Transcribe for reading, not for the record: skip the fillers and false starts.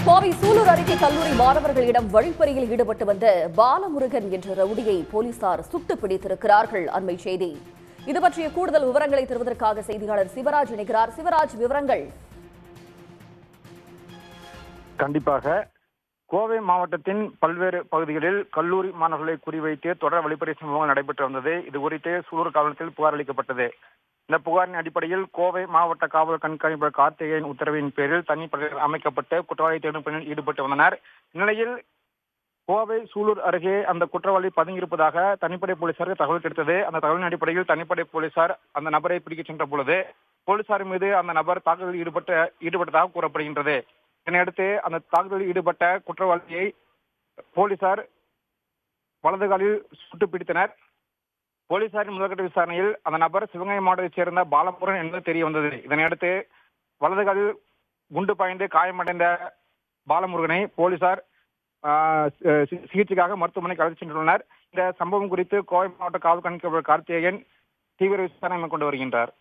கோவை சூலூர் அருகே கல்லூரி மாணவர்களிடம் வழிப்பறியில் ஈடுபட்டு வந்த பாலமுருகன் என்ற ரவுடியை போலீசார் சுட்டு பிடித்திருக்கிறார்கள். அண்மை செய்தி. இது பற்றிய கூடுதல் விவரங்களை தருவதற்காக செய்தியாளர் சிவராஜ் இணைக்கிறார். சிவராஜ், விவரங்கள். கண்டிப்பாக கோவை மாவட்டத்தின் பல்வேறு பகுதிகளில் கல்லூரி மாணவர்களை குறிவைத்து தொடர் வழிப்பறி சம்பவங்கள் நடைபெற்று வந்தது. இது குறித்து சூலூர் காவலத்தில் புகார் அளிக்கப்பட்டது. இந்த புகாரின் அடிப்படையில் கோவை மாவட்ட காவல் கண்காணிப்பாளர் கார்த்திகேயன் உத்தரவின் பேரில் தனிப்படைகள் அமைக்கப்பட்டு குற்றவாளி தேடும் பணியில் ஈடுபட்டு வந்தனர். இந்நிலையில் கோவை சூலூர் அருகே அந்த குற்றவாளி பதுங்கியிருப்பதாக தனிப்படை போலீசாருக்கு தகவல் கிடைத்தது. அந்த தகவலின் அடிப்படையில் தனிப்படை போலீசார் அந்த நபரை பிடிக்க சென்ற பொழுது போலீசார் மீது அந்த நபர் தாக்குதலில் ஈடுபட்டதாக கூறப்படுகின்றது. இதனையடுத்து அந்த தாக்குதலில் ஈடுபட்ட குற்றவாளியை போலீசார் வலது காலில் சுட்டு பிடித்தனர். போலீசாரின் முதற்கட்ட விசாரணையில் அந்த நபர் சிவகங்கை மாவட்டத்தைச் சேர்ந்த பாலமுருகன் என்பது தெரிய வந்தது. இதனையடுத்து வலது காலில் குண்டு பாய்ந்து காயமடைந்த பாலமுருகனை போலீசார் சிகிச்சைக்காக மருத்துவமனைக்கு அழைத்து சென்றுள்ளனர். இந்த சம்பவம் குறித்து கோவை மாவட்ட காவல் கண்காணிப்பாளர் கார்த்திகேயன் தீவிர விசாரணை மேற்கொண்டு வருகின்றார்.